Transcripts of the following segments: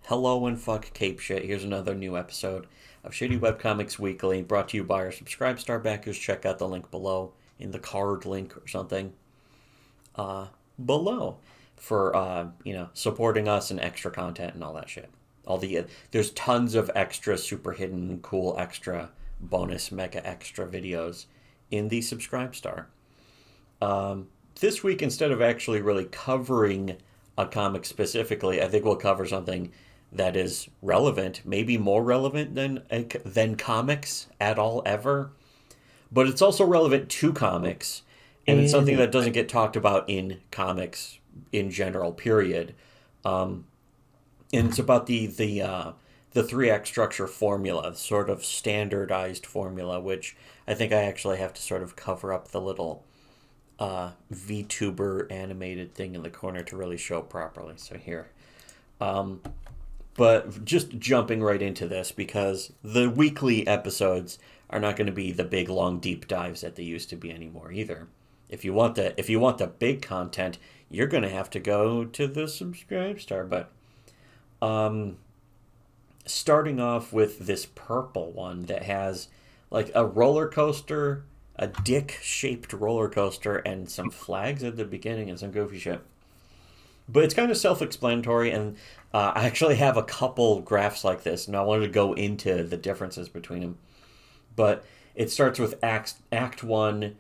Hello and fuck cape shit. Here's another new episode of Shittywebcomics Weekly, brought to you by our Subscribe Star backers. Check out the link below, in the card link or something below for supporting us and extra content and all that shit. There's tons of extra super hidden cool extra bonus mega extra videos in the Subscribe Star. This week, instead of actually really covering a comic specifically, I think we'll cover something that is relevant, maybe more relevant than comics at all ever. But it's also relevant to comics, and it's something that doesn't get talked about in comics in general. Period. And it's about the three act structure formula, sort of standardized formula, which I think I actually have to sort of cover up the little VTuber animated thing in the corner to really show properly. So here. But just jumping right into this, because the weekly episodes are not going to be the big long deep dives that they used to be anymore either. If you want the big content, you're going to have to go to the Subscribe Star. But starting off with this purple one that has like a roller coaster, a dick-shaped roller coaster, and some flags at the beginning and some goofy shit. But it's kind of self-explanatory, and I actually have a couple graphs like this, and I wanted to go into the differences between them. But it starts with Act 1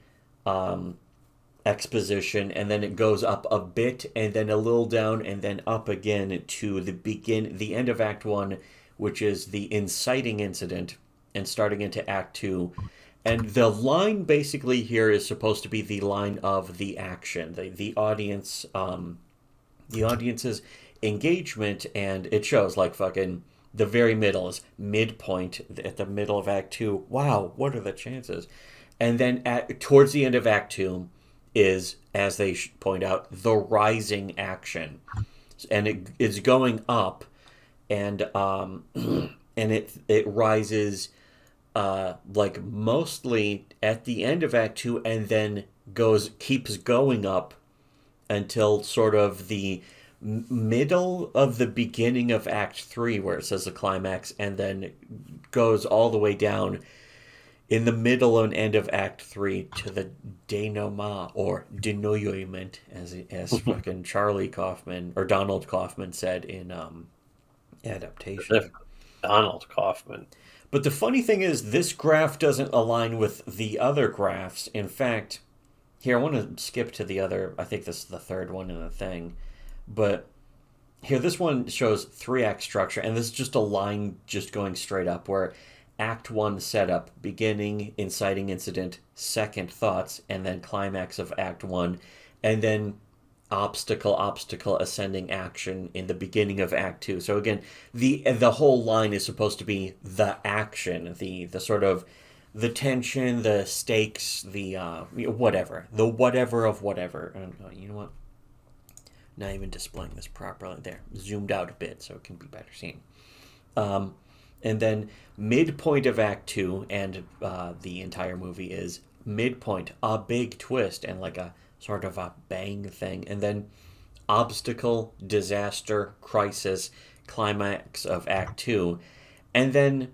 exposition, and then it goes up a bit, and then a little down, and then up again to the end of Act 1, which is the inciting incident, and starting into Act 2. And the line basically here is supposed to be the line of the action, the audience, the audience's engagement, and it shows like fucking the very middle is midpoint at the middle of Act 2. Wow, what are the chances? And then towards the end of Act 2 is, as they point out, the rising action, and it's going up, and and it rises like mostly at the end of Act 2, and then keeps going up until sort of the middle of the beginning of Act 3, where it says the climax, and then goes all the way down in the middle and end of Act 3 to the denouement, or denouement, as fucking Charlie Kaufman, or Donald Kaufman said in Adaptation. Donald Kaufman. But the funny thing is, this graph doesn't align with the other graphs. In fact, here, I want to skip to the other, I think this is the third one in the thing. But here, this one shows 3-act structure, and this is just a line just going straight up, where Act 1 setup, beginning, inciting incident, second thoughts, and then climax of Act 1, and then obstacle, ascending action in the beginning of Act 2. So again, the whole line is supposed to be the action, the sort of the tension, the stakes, the whatever of whatever. And you know what? Not even displaying this properly. There, zoomed out a bit so it can be better seen. And then midpoint of Act 2 and the entire movie is midpoint, a big twist and like a sort of a bang thing. And then obstacle, disaster, crisis, climax of Act 2. And then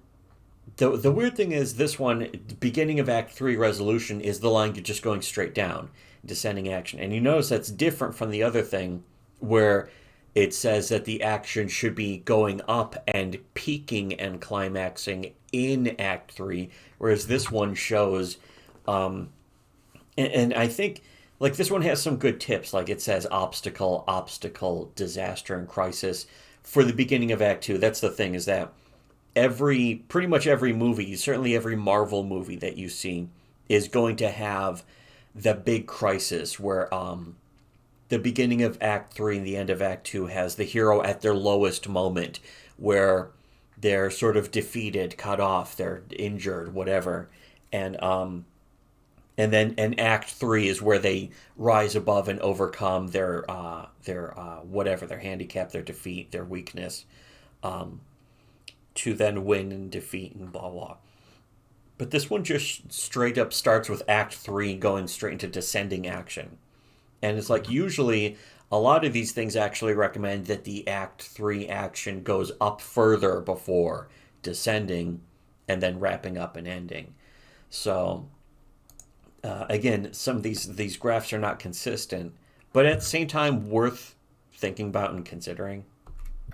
the weird thing is, this one, beginning of Act 3 resolution, is the line just going straight down, descending action. And you notice that's different from the other thing, where it says that the action should be going up and peaking and climaxing in Act 3, whereas this one shows, and I think, like, this one has some good tips, like it says obstacle, disaster, and crisis for the beginning of Act 2. That's the thing, is that pretty much every movie, certainly every Marvel movie that you see, is going to have the big crisis where the beginning of Act 3 and the end of Act 2 has the hero at their lowest moment, where they're sort of defeated, cut off, they're injured, whatever. And then Act 3 is where they rise above and overcome their whatever, their handicap, their defeat, their weakness, to then win and defeat and blah blah. But this one just straight up starts with Act 3 going straight into descending action. And it's like, usually a lot of these things actually recommend that the Act 3 action goes up further before descending and then wrapping up and ending. So, again, some of these graphs are not consistent, but at the same time, worth thinking about and considering.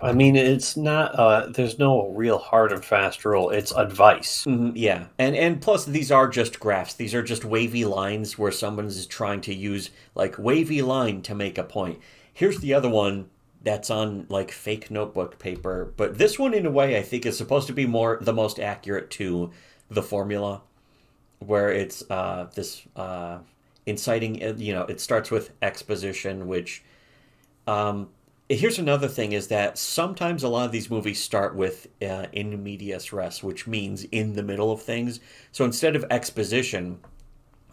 I mean, it's not. There's no real hard and fast rule. It's advice. Yeah, and plus these are just graphs. These are just wavy lines where someone's trying to use like wavy line to make a point. Here's the other one that's on like fake notebook paper, but this one in a way I think is supposed to be more the most accurate to the formula, where it's this inciting. It starts with exposition, which here's another thing is that sometimes a lot of these movies start with in medias res, which means in the middle of things. So instead of exposition,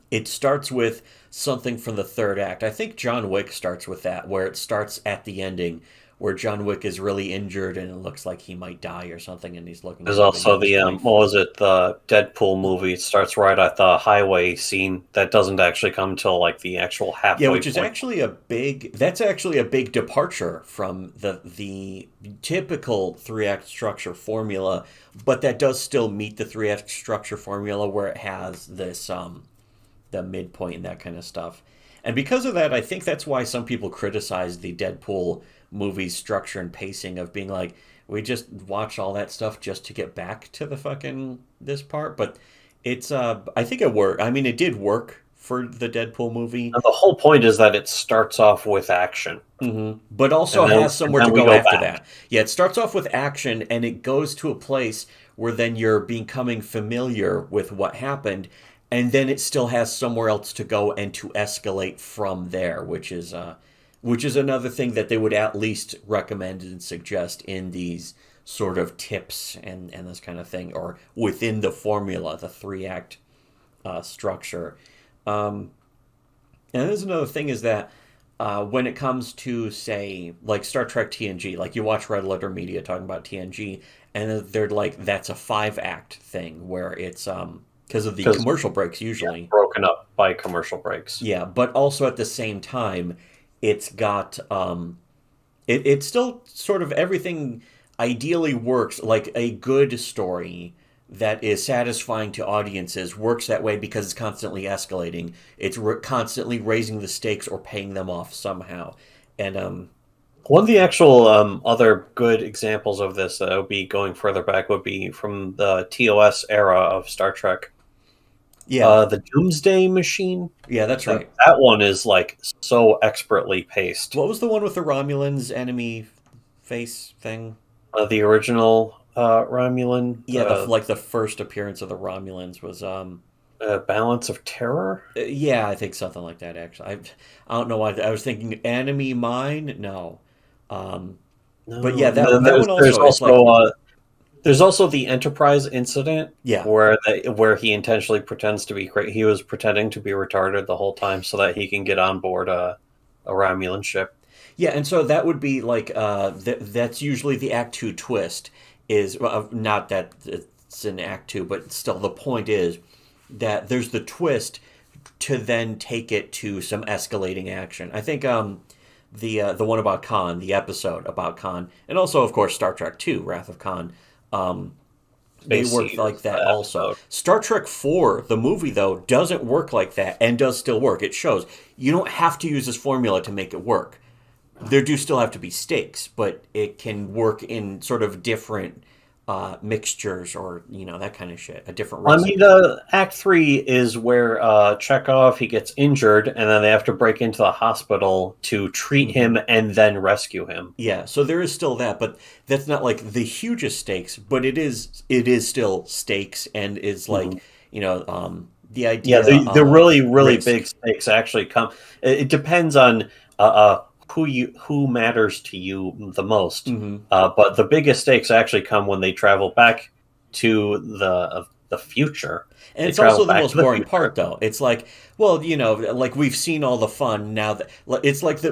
it starts with something from the third act. I think John Wick starts with that, where it starts at the ending, where John Wick is really injured and it looks like he might die or something, and he's looking. There's also the what was it? The Deadpool movie. It starts right at the highway scene. That doesn't actually come till like the actual halfway. Yeah, which is point. actually a big. That's actually a big departure from the typical 3-act structure formula, but that does still meet the 3-act structure formula where it has this the midpoint and that kind of stuff. And because of that, I think that's why some people criticize the Deadpool movie's structure and pacing of being like, we just watch all that stuff just to get back to the fucking this part. But it's I think it worked. I mean, it did work for the Deadpool movie. And the whole point is that it starts off with action, but also has somewhere to we go after back. that. Yeah, it starts off with action and it goes to a place where then you're becoming familiar with what happened, and then it still has somewhere else to go and to escalate from there, which is another thing that they would at least recommend and suggest in these sort of tips and this kind of thing, or within the formula, the 3-act structure. And there's another thing is that when it comes to, say, like Star Trek TNG, like you watch Red Letter Media talking about TNG, and they're like, that's a 5-act thing where it's because of the commercial breaks usually. Yeah, broken up by commercial breaks. Yeah, but also at the same time, it's got it's still sort of everything ideally works. Like a good story that is satisfying to audiences works that way because it's constantly escalating. It's constantly raising the stakes or paying them off somehow. And one of the actual other good examples of this that would be going further back would be from the TOS era of Star Trek. Yeah, the Doomsday Machine. Yeah, that's right. That one is like so expertly paced. What was the one with the Romulans enemy face thing? The original Romulan. Yeah, like the first appearance of the Romulans was Balance of Terror. Yeah, I think something like that. Actually, I don't know why I was thinking Enemy Mine. No, No, but yeah, that one also. There's also there's also the Enterprise incident. Yeah, where he intentionally pretends to be he was pretending to be retarded the whole time so that he can get on board a Romulan ship. Yeah, and so that would be like that's usually the Act 2 twist. Is not that it's in Act 2, but still the point is that there's the twist to then take it to some escalating action. I think the one about Khan, the episode about Khan, and also of course Star Trek 2, Wrath of Khan. They work like that also. Star Trek 4, the movie, though, doesn't work like that and does still work. It shows you don't have to use this formula to make it work. There do still have to be stakes, but it can work in sort of different mixtures or, that kind of shit. A different recipe. I mean, Act 3 is where Chekhov, he gets injured, and then they have to break into the hospital to treat him and then rescue him. Yeah, so there is still that, but that's not like the hugest stakes, but it is still stakes and is like, the idea. Yeah, the really, really big stakes actually come. It depends on who matters to you the most. But the biggest stakes actually come when they travel back to the future. And it's also the most boring part, though. It's like, well, like we've seen all the fun now. That it's like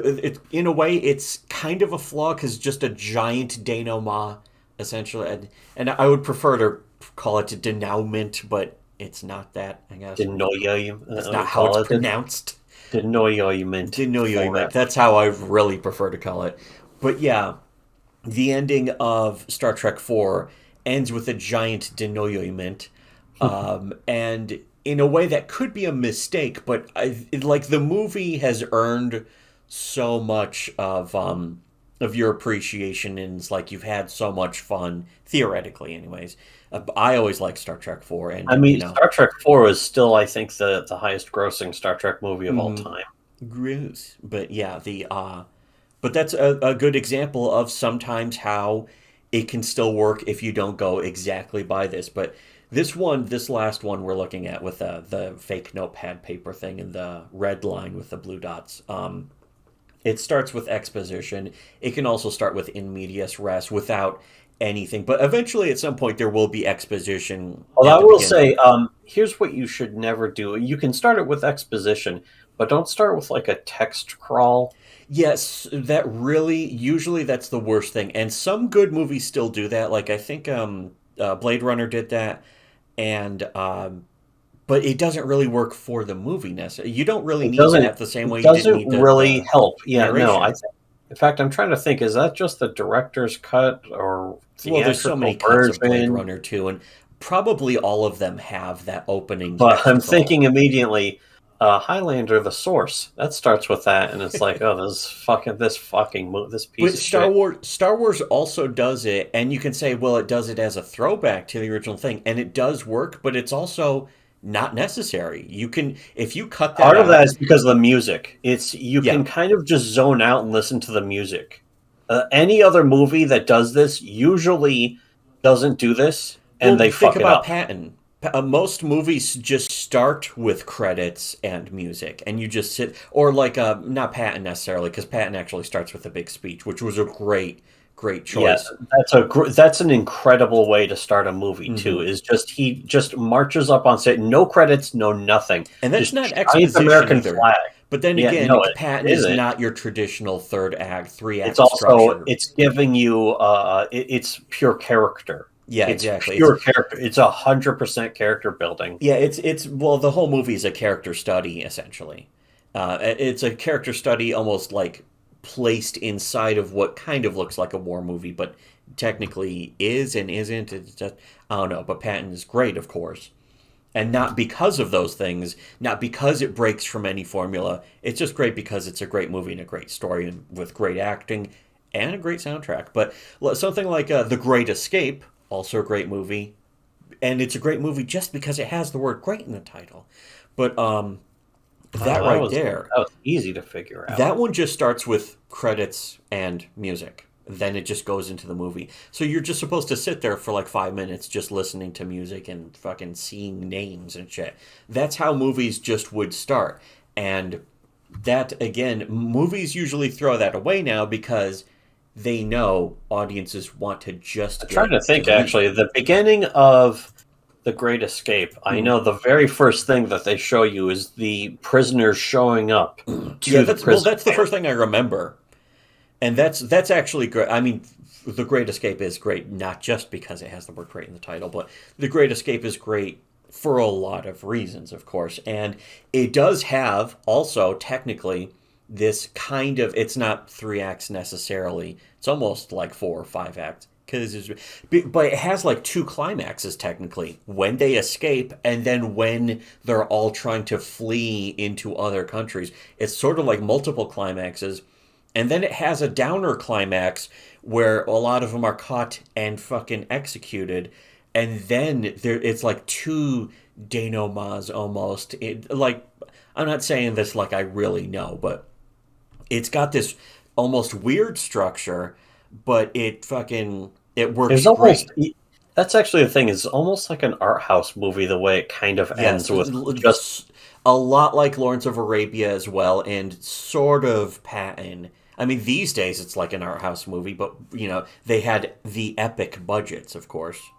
in a way, it's kind of a flaw because just a giant denouement, essentially. And I would prefer to call it a denouement, but it's not that. I guess Denouement. That's not how it's pronounced. Denoyment Denouement. forever. That's how I really prefer to call it. But yeah, the ending of Star Trek 4 ends with a giant denouement. And in a way that could be a mistake, but like the movie has earned so much of your appreciation, and it's like you've had so much fun theoretically, anyways. I always like Star Trek 4, and I mean, Star Trek 4 is still, I think, the highest grossing Star Trek movie of all mm-hmm. time. Gross. But yeah, but that's a good example of sometimes how it can still work if you don't go exactly by this. But this last one we're looking at with the fake notepad paper thing and the red line with the blue dots. It starts with exposition. It can also start with in medias res without anything. But eventually, at some point, there will be exposition. Well, At I the will beginning. say, here's what you should never do. You can start it with exposition, but don't start with like a text crawl. Yes, that really usually that's the worst thing, and some good movies still do that. Like I think Blade Runner did that, and but it doesn't really work for the movie necessarily. You don't really It need doesn't. that the same It way you didn't doesn't need really the help. Yeah, no. I narration. think. In fact, I'm trying to think. Is that just the director's cut or Well, there's so many theatrical cuts of Blade version? Runner too, and probably all of them have that opening But text I'm crawl. thinking immediately, Highlander: The Source. That starts with that, and it's like, oh, this piece But of shit. Star Wars also does it, and you can say, well, it does it as a throwback to the original thing, and it does work, but it's also not necessary. You can, if you cut that Part of that out, is because of the music. It's you yeah. can kind of just zone out and listen to the music. Any other movie that does this usually doesn't do this, and Well, they think fuck it about up. Patton. Most movies just start with credits and music, and you just sit, or like not Patton necessarily, because Patton actually starts with a big speech, which was a great Yeah, choice. that's an incredible way to start a movie too. Hmm. Is just he just marches up on set, no credits, no nothing, And that's just not giant exposition American either. flag. But then Yeah, again, no, it Patton is isn't. not your traditional third act, three It's act also structure. it's giving you it's pure character. Yeah, It's exactly. pure character. It's 100% character building. It's well, the whole movie is a character study essentially. It's a character study, almost like placed inside of what kind of looks like a war movie, but technically is and isn't. It's just, I don't know. But Patton is great, of course, and not because of those things, not because it breaks from any formula. It's just great because it's a great movie and a great story, and with great acting and a great soundtrack. But something like The Great Escape, also a great movie, and it's a great movie just because it has the word "great" in the title. But Wow, that right there, that was easy to figure out. that one just starts with credits and music. Then it just goes into the movie. So you're just supposed to sit there for like 5 minutes just listening to music and fucking seeing names and shit. That's how movies just would start. And that, again, movies usually throw that away now because they know audiences want to just I'm trying get to think glee. actually. The beginning of The Great Escape, I Hmm. know the very first thing that they show you is the prisoners showing up Yeah, to the prison that's the camp. first thing I remember. And that's actually great. I mean, The Great Escape is great not just because it has the word "great" in the title, but The Great Escape is great for a lot of reasons, of course. And it does have also technically this kind of, it's not three acts necessarily. It's almost like 4 or 5 acts because but it has like two climaxes technically, when they escape and then when they're all trying to flee into other countries. It's sort of like multiple climaxes, and then it has a downer climax where a lot of them are caught and fucking executed. And then it's like two denouements almost. Like, I'm not saying this like I really know, but it's got this almost weird structure, but it There's works almost great. that's actually the thing. It's almost like an art house movie the way it kind of Yes, ends with just a lot like Lawrence of Arabia as well, and sort of Patton. I mean, these days it's like an art house movie, but they had the epic budgets, of course.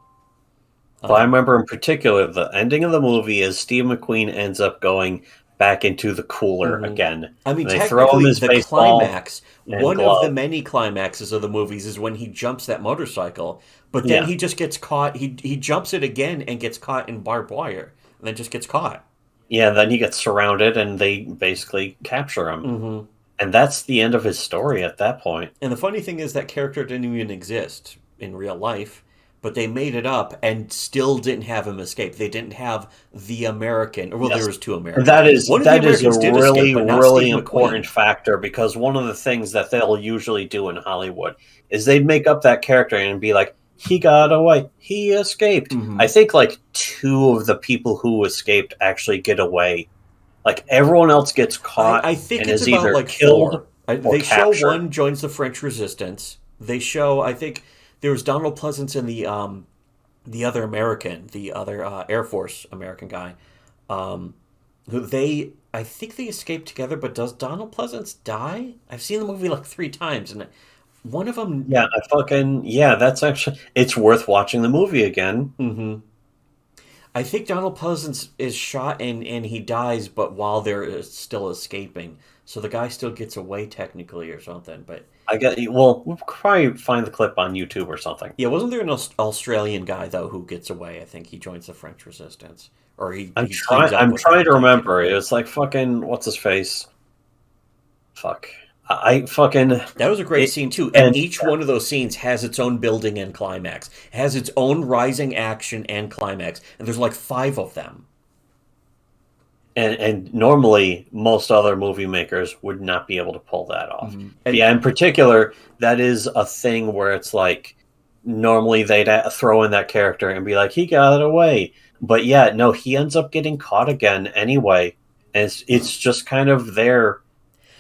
Well, I Um, remember in particular the ending of the movie is Steve McQueen ends up going back into the cooler mhm. again. I mean, And they throw him technically, his the baseball climax, and one of the glove. many climaxes of the movies, is when he jumps that motorcycle, but then Yeah. he just gets caught. He jumps it again and gets caught in barbed wire, and then just gets caught. Yeah, then he gets surrounded, and they basically capture him. Mm-hmm. And that's the end of his story at that point. And the funny thing is that character didn't even exist in real life, but they made it up and still didn't have him escape. They didn't have the American. Well, there Yes. was two And Americans. that is One of the that is a Americans did escape, really, but not really Steve important McQueen. factor, because one of the things that they'll usually do in Hollywood is they'd make up that character and be like, he got away, he escaped. Mm-hmm. I think like two of the people who escaped actually get away. Like everyone else gets caught I think and it's is about either like killed four. or They show captured. one joins the French Resistance. They show, I think there was Donald Pleasance and the other American, the other Air Force American guy, who I think they escape together. But does Donald Pleasance die? I've seen the movie like 3 times, and one of them. Yeah, that's actually, it's worth watching the movie again. Mm-hmm. I think Donald Pleasance is shot and he dies, but while they're still escaping, so the guy still gets away technically or something. But We'll probably find the clip on YouTube or something. yeah, wasn't there an Australian guy though who gets away? I think he joins the French Resistance, or he teams up I'm with them trying to to get remember. away. It was like fucking what's his face? Fuck. I fucking That was a great it scene too, and and each one of those scenes has its own building and climax, has its own rising action and climax, and there's like 5 of them. and normally most other movie makers would not be able to pull that off. Mm-hmm. But And yeah, in particular, that is a thing where it's like normally they'd throw in that character and be like, he got away. But yeah, no, he ends up getting caught again anyway. And it's just kind of there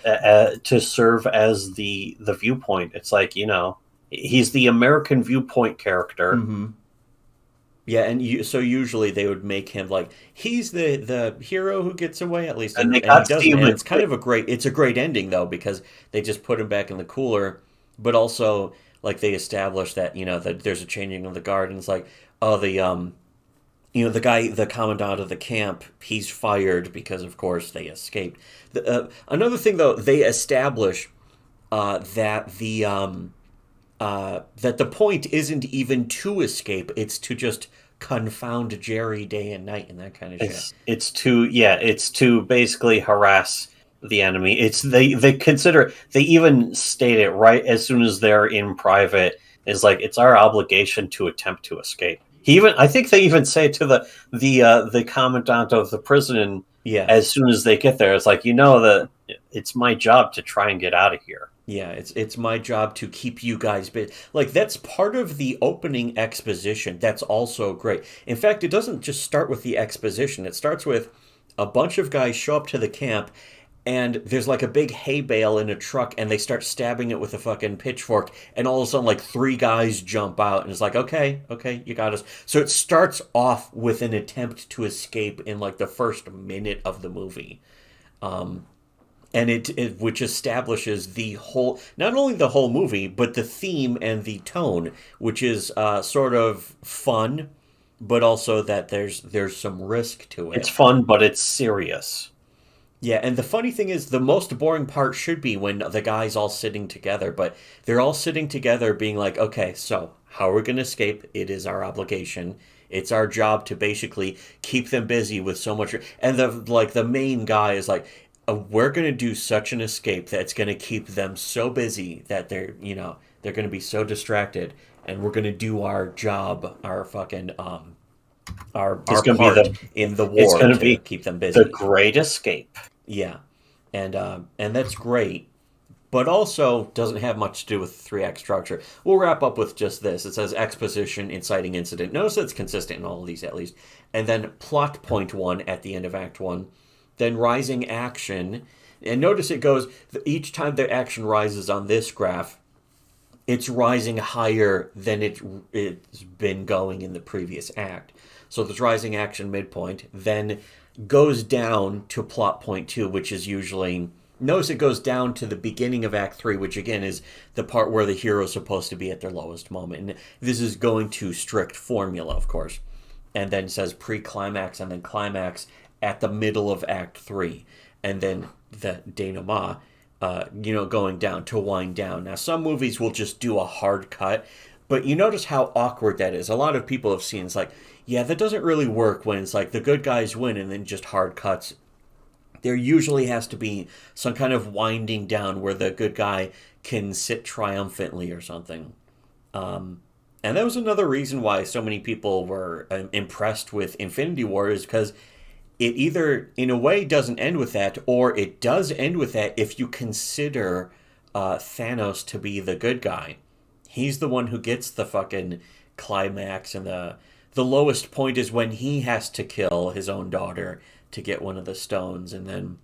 to serve as the viewpoint. It's like, he's the American viewpoint character. mm-hmm. Yeah, and so usually they would make him like he's the hero who gets away at least, And they and he got doesn't. Steve And it's kind McQueen. of a great ending though because they just put him back in the cooler, but also like they establish that that there's a changing of the guard, and it's like oh the guy, the commandant of the camp, he's fired because of course they escaped. Another thing though, they establish that the point isn't even to escape; it's to just confound Jerry day and night and that kind of shit. It's to basically harass the enemy. It's they even state it right as soon as they're in private. Is like it's our obligation to attempt to escape. I think they even say to the commandant of the prison Yeah, as soon as they get there. It's like that it's my job to try and get out of here. yeah. It's my job to keep you guys busy. Like that's part of the opening exposition. That's also great. In fact, it doesn't just start with the exposition. It starts with a bunch of guys show up to the camp and there's like a big hay bale in a truck and they start stabbing it with a fucking pitchfork and all of a sudden like 3 guys jump out and it's like okay, you got us. So it starts off with an attempt to escape in like the first minute of the movie. And it which establishes the whole, not only the whole movie but the theme and the tone, which is sort of fun but also that there's some risk to It's it. fun, but it's serious. Yeah, and the funny thing is, the most boring part should be when the guys all sitting together, but they're all sitting together being like, okay, so how are we going to escape? It is our obligation. It's our job to basically keep them busy with so much. And the main guy is like, we're going to do such an escape that's going to keep them so busy that they're going to be so distracted, and we're going to do our job, our fucking It's our going to be part in the it's war going to to be keep them the busy. Great Escape. Yeah, and that's great, but also doesn't have much to do with the 3 act structure. We'll wrap up with just this. It says exposition, inciting incident. Notice that it's consistent in all of these at least, and then plot point 1 at the end of Act 1, then rising action, and notice it goes each time the action rises on this graph. It's rising higher than it's been going in the previous act. So there's rising action midpoint, then goes down to plot point 2, which is usually, notice it goes down to the beginning of Act 3, which again is the part where the hero's supposed to be at their lowest moment. And this is going to strict formula, of course. And then says pre-climax and then climax at the middle of Act 3. And then the denouement, going down to wind down. Now, some movies will just do a hard cut. But you notice how awkward that is. A lot of people have seen it's like, yeah, that doesn't really work when it's like the good guys win and then just hard cuts. There usually has to be some kind of winding down where the good guy can sit triumphantly or something. And that was another reason why so many people were impressed with Infinity War, is because it either, in a way, doesn't end with that, or it does end with that if you consider Thanos to be the good guy. He's the one who gets the fucking climax, and the lowest point is when he has to kill his own daughter to get one of the stones. And then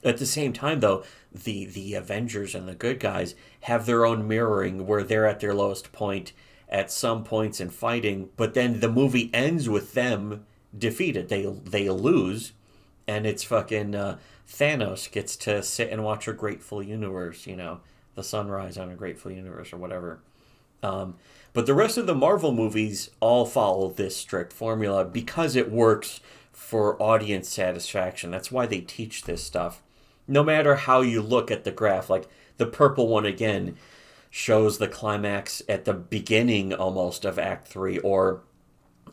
at the same time, though, the Avengers and the good guys have their own mirroring where they're at their lowest point at some points in fighting, but then the movie ends with them defeated. They lose, and it's fucking Thanos gets to sit and watch a grateful universe, the sunrise on a grateful universe or whatever. But the rest of the Marvel movies all follow this strict formula because it works for audience satisfaction. That's why they teach this stuff. No matter how you look at the graph, like the purple one again shows the climax at the beginning almost of Act 3, or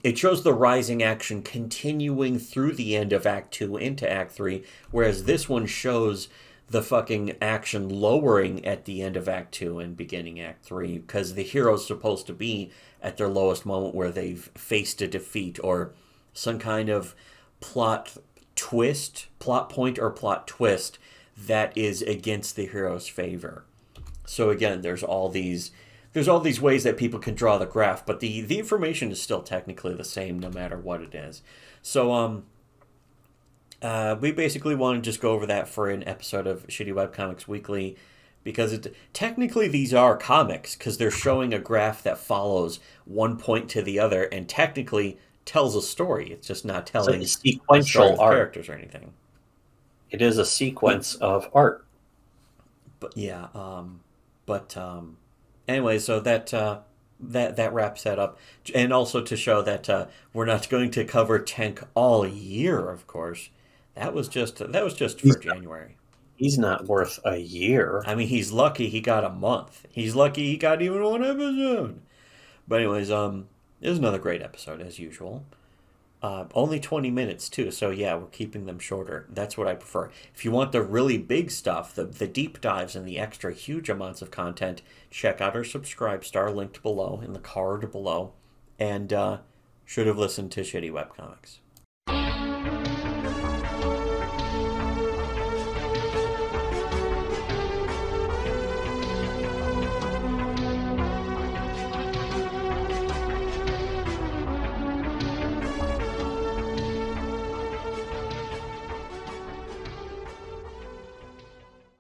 it shows the rising action continuing through the end of Act 2 into Act 3, whereas this one shows the fucking action lowering at the end of Act 2 and beginning Act 3, because the hero's supposed to be at their lowest moment where they've faced a defeat or some kind of plot point or plot twist that is against the hero's favor. So again, there's all these ways that people can draw the graph, but the information is still technically the same no matter what it is. So we basically want to just go over that for an episode of Shittywebcomics Weekly, because technically these are comics, because they're showing a graph that follows one point to the other and technically tells a story. It's just not telling sequential art characters or anything. It is a sequence of art. But yeah, anyway, so that wraps that up, and also to show that we're not going to cover Tank all year. Of course, that was just for January. He's not worth a year. I mean, he's lucky he got a month. He's lucky he got even one episode. But anyways, it was another great episode as usual. Only 20 minutes too, so yeah, we're keeping them shorter. That's what I prefer. If you want the really big stuff, the deep dives and the extra huge amounts of content, check out our subscribe star linked below in the card below, and should have listened to Shitty Webcomics.